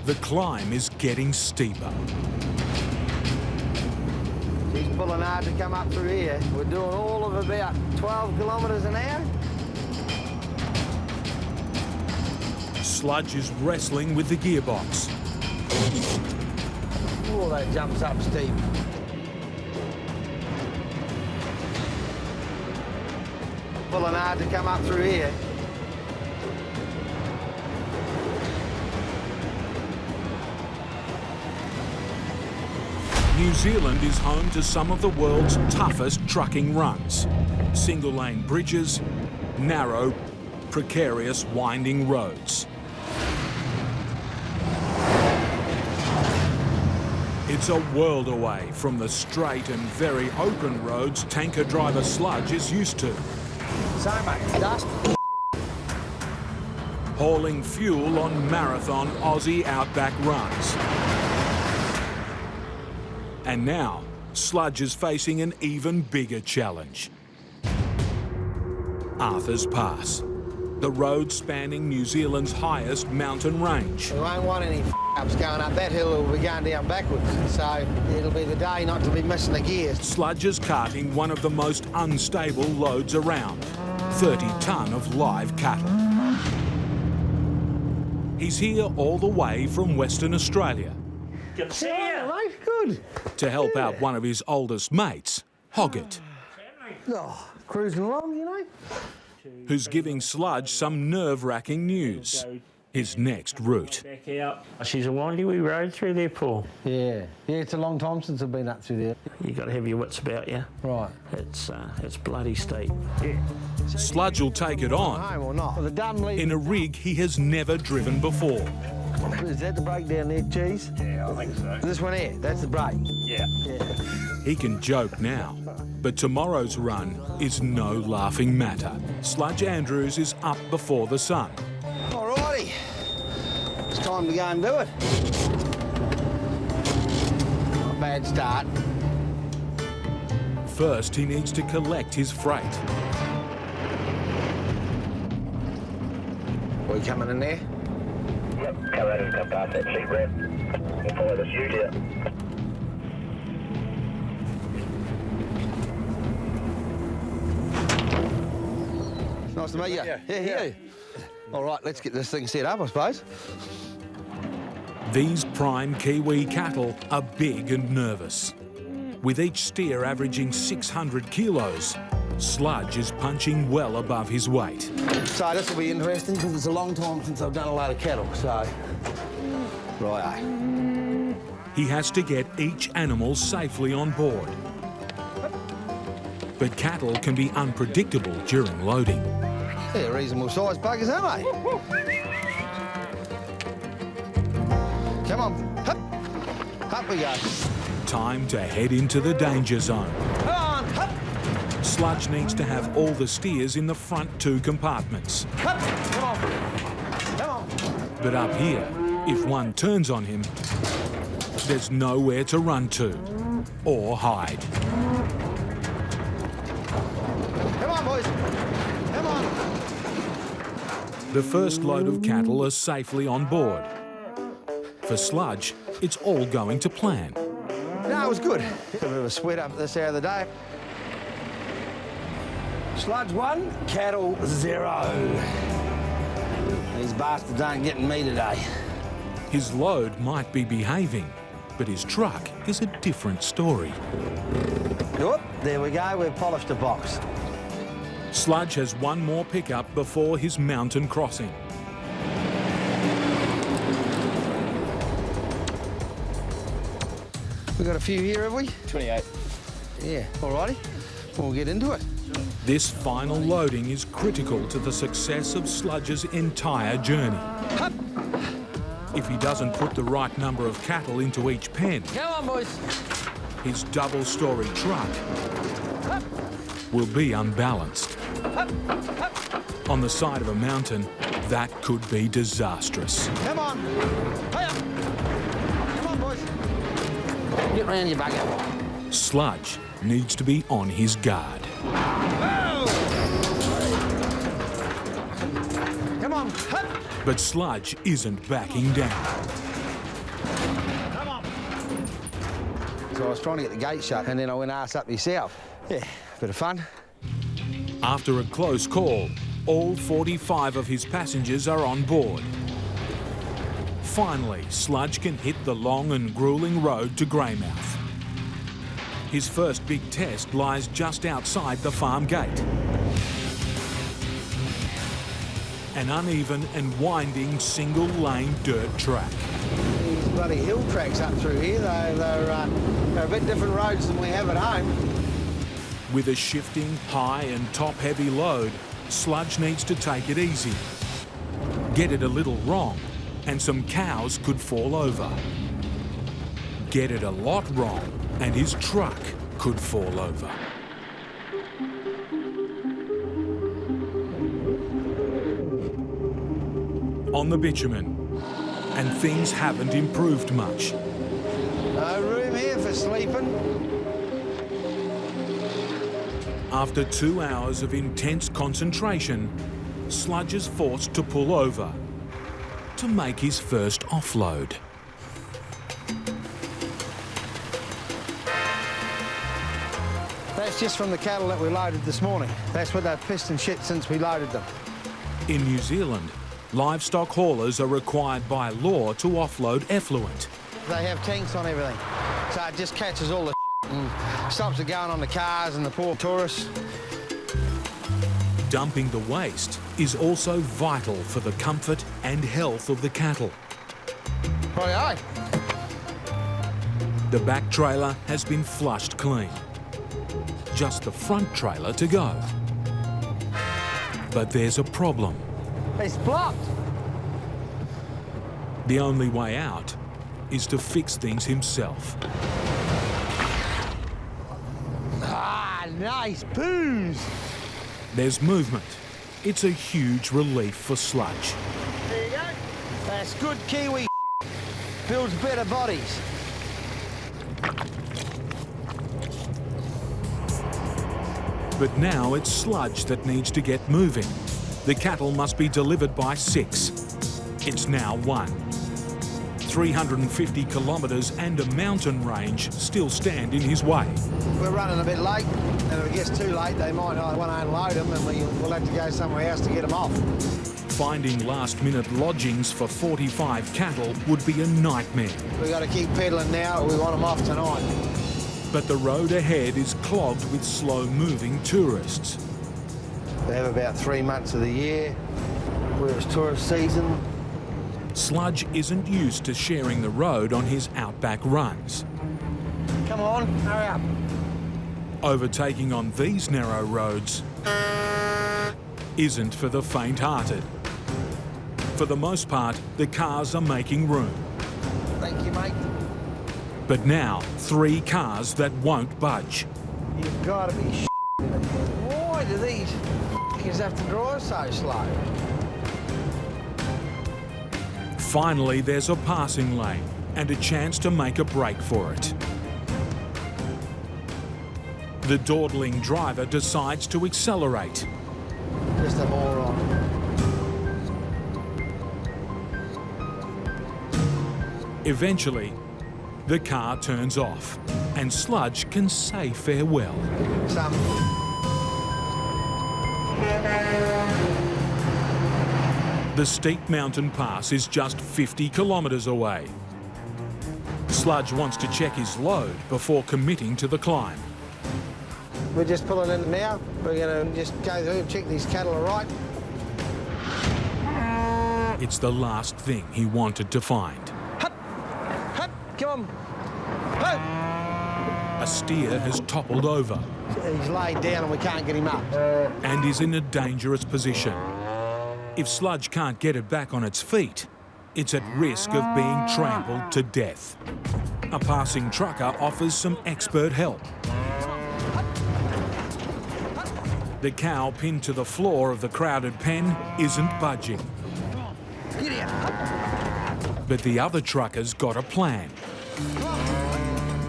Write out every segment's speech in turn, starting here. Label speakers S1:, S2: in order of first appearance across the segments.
S1: The climb is getting steeper.
S2: He's pulling hard to come up through here. We're doing all of about 12 kilometres an hour.
S1: Sludge is wrestling with the gearbox.
S2: Oh, that jumps up steep. Pulling hard to come up through here.
S1: New Zealand is home to some of the world's toughest trucking runs. Single-lane bridges, narrow, precarious winding roads. It's a world away from the straight and very open roads tanker driver Sludge is used to.
S2: So, mate, dust.
S1: Hauling fuel on marathon Aussie Outback runs. And now, Sludge is facing an even bigger challenge. Arthur's Pass, the road spanning New Zealand's highest mountain range.
S2: We won't want any ups going up that hill, we'll be going down backwards. So it'll be the day not to be missing the gears.
S1: Sludge is carting one of the most unstable loads around, 30 tonne of live cattle. He's here all the way from Western Australia.
S3: Good to see you.
S2: Mate, good.
S1: To help out one of his oldest mates, Hoggett,
S2: Oh, cruising along, you know.
S1: who's giving Sludge some nerve-wracking news. His next route.
S3: Back out. She's a windy wee road through there, Paul.
S2: Yeah, it's a long time since I've been up through there.
S3: You got to have your wits about you.
S2: Right.
S3: It's bloody steep. Yeah.
S1: Sludge will take it on
S2: Home or not? Well, the dumb lead.
S1: in a rig he has never driven before.
S2: Is that the brake down there, Cheese?
S3: Yeah, I think so.
S2: This one here, that's the brake.
S3: Yeah.
S1: He can joke now, but tomorrow's run is no laughing matter. Sludge Andrews is up before the sun.
S2: Alrighty, it's time to go and do it. Not a bad start.
S1: First, he needs to collect his freight.
S2: We coming in there?
S4: Yep, come out and come past that sheep ramp. We'll follow the chute here.
S2: Nice to meet you. Yeah. All right, let's get this thing set up, I suppose.
S1: These prime Kiwi cattle are big and nervous. With each steer averaging 600 kilos, Sludge is punching well above his weight.
S2: So this will be interesting because it's a long time since I've done a load of cattle, so... Righto.
S1: He has to get each animal safely on board. But cattle can be unpredictable during loading.
S2: They're reasonable sized buggers, aren't they? Come on, up we go.
S1: Time to head into the danger zone.
S2: Come on, up.
S1: Sludge needs to have all the steers in the front two compartments.
S2: Come on, come on.
S1: But up here, if one turns on him, there's nowhere to run to or hide.
S2: Come on, boys. Come on.
S1: The first load of cattle are safely on board. For Sludge, it's all going to plan.
S2: No, it was good. A bit of a sweat up this hour of the day. Sludge 1, cattle 0. These bastards aren't getting me today.
S1: His load might be behaving, but his truck is a different story.
S2: Whoop, there we go, we've polished the box.
S1: Sludge has one more pickup before his mountain crossing.
S2: We got a few here, have we?
S4: 28.
S2: Yeah, alrighty. We'll get into it.
S1: This final loading is critical to the success of Sludge's entire journey.
S2: Hup.
S1: If he doesn't put the right number of cattle into each pen,
S2: Come on, boys.
S1: his double-storey truck
S2: Hup.
S1: will be unbalanced.
S2: Hup. Hup.
S1: On the side of a mountain, that could be disastrous.
S2: Come on. Hey up. Come on, boys. Get round, you bugger.
S1: Sludge needs to be on his guard.
S2: Whoa. Come on. Hup.
S1: But Sludge isn't backing down.
S2: So I was trying to get the gate shut, and then I went arse up yourself. Yeah, bit of fun.
S1: After a close call, all 45 of his passengers are on board. Finally, Sludge can hit the long and gruelling road to Greymouth. His first big test lies just outside the farm gate. An uneven and winding single-lane dirt track.
S2: These bloody hill tracks up through here, they're a bit different roads than we have at home.
S1: With a shifting, high and top-heavy load, Sludge needs to take it easy. Get it a little wrong, and some cows could fall over. Get it a lot wrong, and his truck could fall over. On the bitumen, and things haven't improved much.
S2: No room here for sleeping.
S1: After 2 hours of intense concentration, Sludge is forced to pull over to make his first offload.
S2: That's just from the cattle that we loaded this morning. That's what they've pissed and shit since we loaded them.
S1: In New Zealand, livestock haulers are required by law to offload effluent.
S2: They have tanks on everything, so it just catches all the shit and stops it going on the cars and the poor tourists.
S1: Dumping the waste is also vital for the comfort and health of the cattle.
S2: Righty-o.
S1: The back trailer has been flushed clean. Just the front trailer to go. But there's a problem.
S2: It's blocked.
S1: The only way out is to fix things himself.
S2: Ah, nice booze.
S1: There's movement. It's a huge relief for Sludge.
S2: There you go. That's good Kiwi. Builds better bodies.
S1: But now it's Sludge that needs to get moving. The cattle must be delivered by 6. It's now 1. 350 kilometres and a mountain range still stand in his way.
S2: We're running a bit late, and if it gets too late, they might not want to unload them, and we'll have to go somewhere else to get them off.
S1: Finding last-minute lodgings for 45 cattle would be a nightmare.
S2: We've got to keep pedalling now, or we want them off tonight.
S1: But the road ahead is clogged with slow-moving tourists.
S2: They have about 3 months of the year where it's tourist season.
S1: Sludge isn't used to sharing the road on his outback runs.
S2: Come on, hurry up.
S1: Overtaking on these narrow roads isn't for the faint-hearted. For the most part, the cars are making room.
S2: Thank you, mate.
S1: But now, 3 cars that won't budge.
S2: You've got to be shitting. Why do these f***ers have to drive so slow?
S1: Finally, there's a passing lane and a chance to make a break for it. The dawdling driver decides to accelerate.
S2: Just a moron.
S1: Eventually, the car turns off and Sludge can say farewell. The steep mountain pass is just 50 kilometres away. Sludge wants to check his load before committing to the climb.
S2: We're just pulling in now. We're going to just go through and check these cattle are right.
S1: It's the last thing he wanted to find.
S2: Hup! Hup! Come on! Hup!
S1: A steer has toppled over
S2: He's laid down and we can't get him up.
S1: and is in a dangerous position. If Sludge can't get it back on its feet, it's at risk of being trampled to death. A passing trucker offers some expert help. The cow pinned to the floor of the crowded pen isn't budging.
S2: Get here!
S1: But the other trucker's got a plan.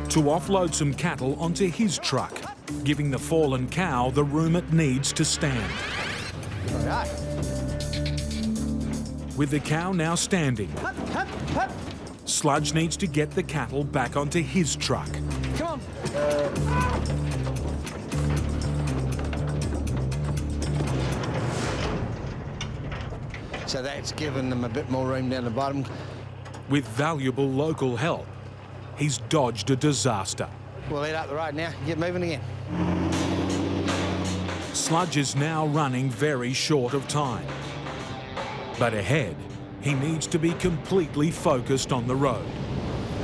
S1: To offload some cattle onto his truck, giving the fallen cow the room it needs to stand.
S2: Right.
S1: With the cow now standing,
S2: Hup! Hup! Hup!
S1: Sludge needs to get the cattle back onto his truck.
S2: Come on. So that's given them a bit more room down the bottom.
S1: With valuable local help, he's dodged a disaster.
S2: We'll head up the road now, get moving again.
S1: Sludge is now running very short of time. But ahead, he needs to be completely focused on the road.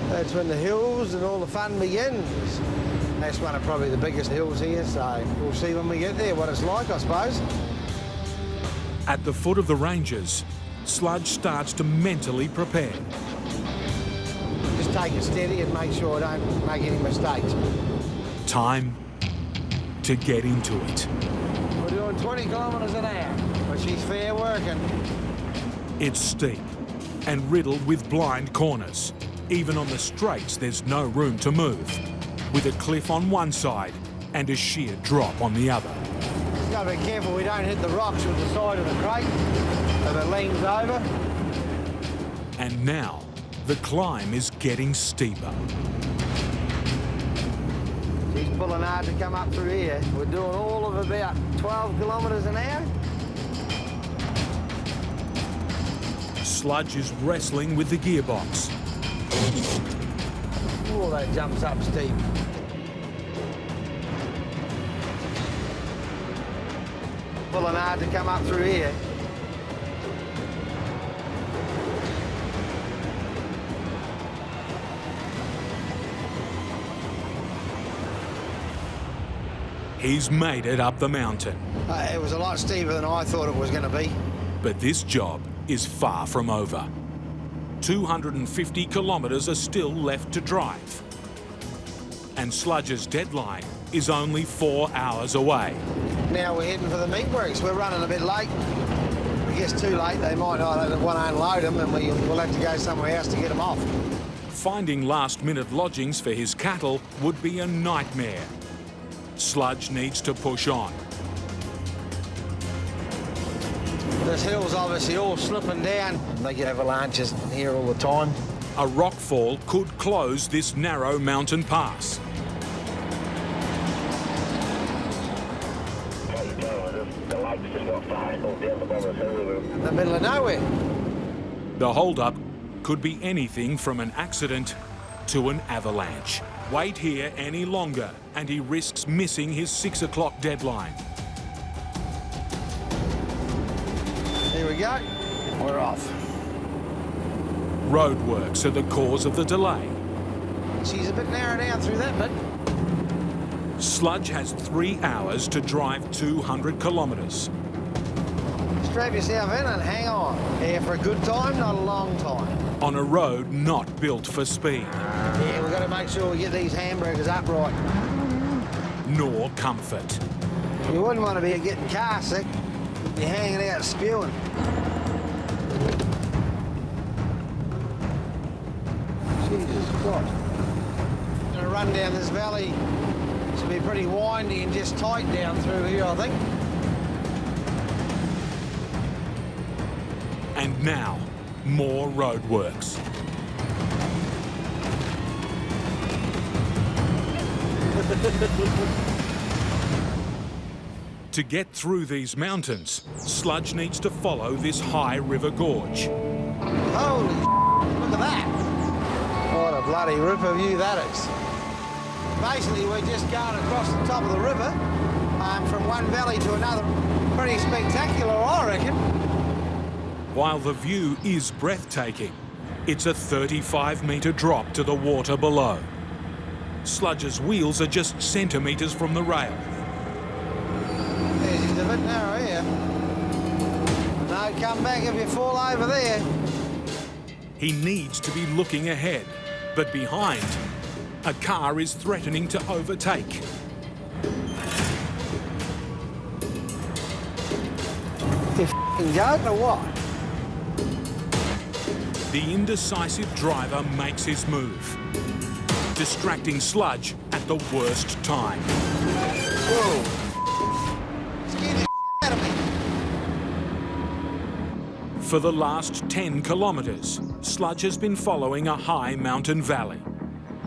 S2: That's when the hills and all the fun begins. That's one of probably the biggest hills here, so we'll see when we get there what it's like, I suppose.
S1: At the foot of the ranges, Sludge starts to mentally prepare.
S2: Just take it steady and make sure I don't make any mistakes.
S1: Time to get into it.
S2: We're doing 20 kilometres an hour, but she's fair working.
S1: It's steep and riddled with blind corners. Even on the straights, there's no room to move, with a cliff on one side and a sheer drop on the other.
S2: Just got to be careful we don't hit the rocks with the side of the crate if it leans over.
S1: And now, the climb is getting steeper.
S2: She's pulling hard to come up through here. We're doing all of about 12 kilometres an hour.
S1: Sludge is wrestling with the gearbox.
S2: Oh, that jumps up steep. Pulling hard to come up through here.
S1: He's made it up the mountain.
S2: It was a lot steeper than I thought it was going to be.
S1: But this job is far from over. 250 kilometres are still left to drive. And Sludge's deadline is only 4 hours away.
S2: Now we're heading for the meatworks. We're running a bit late. I guess too late. They might want to unload them and we'll have to go somewhere else to get them off.
S1: Finding last-minute lodgings for his cattle would be a nightmare. Sludge needs to push on.
S2: This hill's obviously all slipping down. They get avalanches here all the time.
S1: A rockfall could close this narrow mountain pass.
S4: The lake's just got far down the bottom of the hill.
S2: In the middle of nowhere.
S1: The hold-up could be anything from an accident to an avalanche. Wait here any longer and he risks missing his 6 o'clock deadline.
S2: Here we go. We're off.
S1: Roadworks are the cause of the delay.
S2: She's a bit narrow down through that bit.
S1: Sludge has 3 hours to drive 200 kilometres.
S2: Strap yourself in and hang on. Here for a good time, not a long time.
S1: On a road not built for speed.
S2: Yeah, we've got to make sure we get these hamburgers upright.
S1: Nor comfort.
S2: You wouldn't want to be getting car sick. You're hanging out spewing. Jesus Christ. Going to run down this valley. It's going to be pretty windy and just tight down through here, I think.
S1: And now, more roadworks. To get through these mountains, Sludge needs to follow this high river gorge.
S2: Holy look at that. What a bloody ripper view that is. Basically, we're just going across the top of the river from one valley to another. Pretty spectacular, I reckon.
S1: While the view is breathtaking, it's a 35-metre drop to the water below. Sludge's wheels are just centimetres from the rail.
S2: She's a bit narrow here. No, come back if you fall over there.
S1: He needs to be looking ahead, but behind, a car is threatening to overtake.
S2: You f***ing going or what?
S1: The indecisive driver makes his move, distracting Sludge at the worst time.
S2: Whoa. Scared the out of me.
S1: For the last 10 kilometres, Sludge has been following a high mountain valley.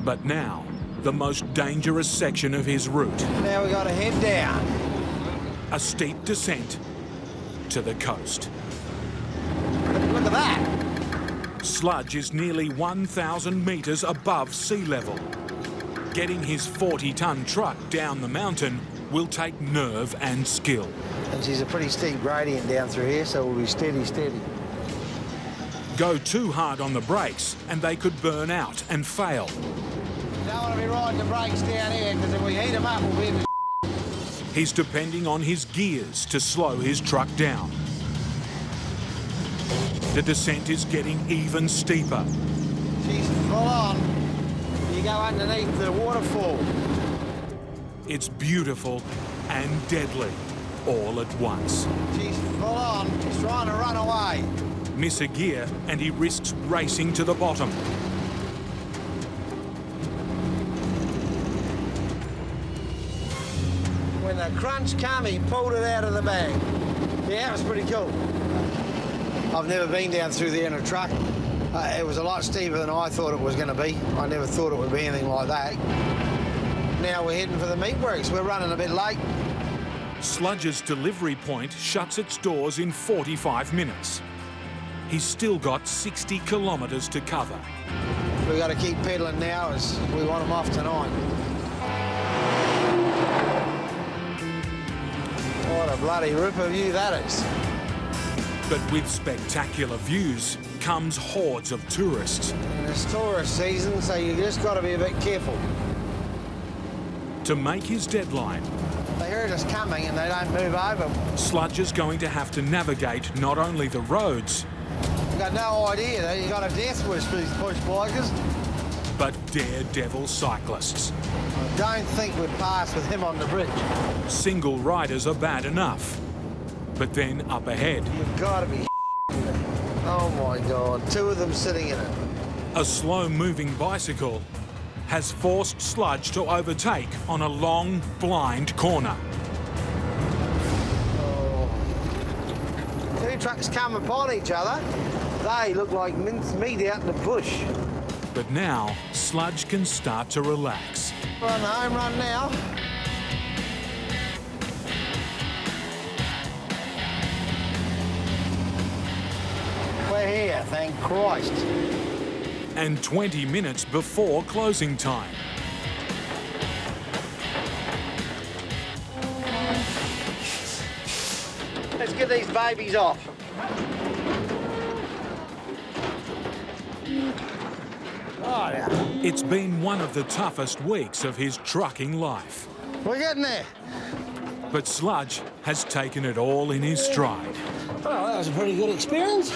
S1: But now, the most dangerous section of his route.
S2: Now we got to head down.
S1: A steep descent to the coast.
S2: Look at that.
S1: Sludge is nearly 1,000 metres above sea level. Getting his 40-tonne truck down the mountain will take nerve and skill.
S2: And she's a pretty steep gradient down through here, so we'll be steady, steady.
S1: Go too hard on the brakes and they could burn out and fail.
S2: Don't want to be riding the brakes down here, because if we heat them up, we'll be in the
S1: He's depending on his gears to slow his truck down. The descent is getting even steeper.
S2: She's full on. You go underneath the waterfall.
S1: It's beautiful and deadly all at once.
S2: She's full on. She's trying to run away.
S1: Miss a gear and he risks racing to the bottom.
S2: When the crunch came, he pulled it out of the bag. Yeah, it was pretty cool. I've never been down through there in a truck. It was a lot steeper than I thought it was going to be. I never thought it would be anything like that. Now we're heading for the meatworks. We're running a bit late.
S1: Sludge's delivery point shuts its doors in 45 minutes. He's still got 60 kilometres to cover.
S2: We've got to keep pedalling now as we want them off tonight. What a bloody ripper view that is.
S1: But with spectacular views comes hordes of tourists.
S2: And it's tourist season, so you just got to be a bit careful.
S1: To make his deadline,
S2: They heard us coming and they don't move over.
S1: Sludge is going to have to navigate not only the roads,
S2: You've got no idea that you got a death wish for these bush bikers.
S1: but daredevil cyclists.
S2: I don't think we'd pass with him on the bridge.
S1: Single riders are bad enough. But then up ahead,
S2: You've got to be oh my God, two of them sitting in it.
S1: a slow-moving bicycle has forced Sludge to overtake on a long, blind corner.
S2: Oh. Two trucks come upon each other. They look like minced meat out in the bush.
S1: But now, Sludge can start to relax.
S2: We're on the home run now. We're here, thank Christ.
S1: And 20 minutes before closing time.
S2: Let's get these babies off. Oh, yeah.
S1: It's been one of the toughest weeks of his trucking life.
S2: We're getting there.
S1: But Sludge has taken it all in his stride.
S2: Well, that was a pretty good experience.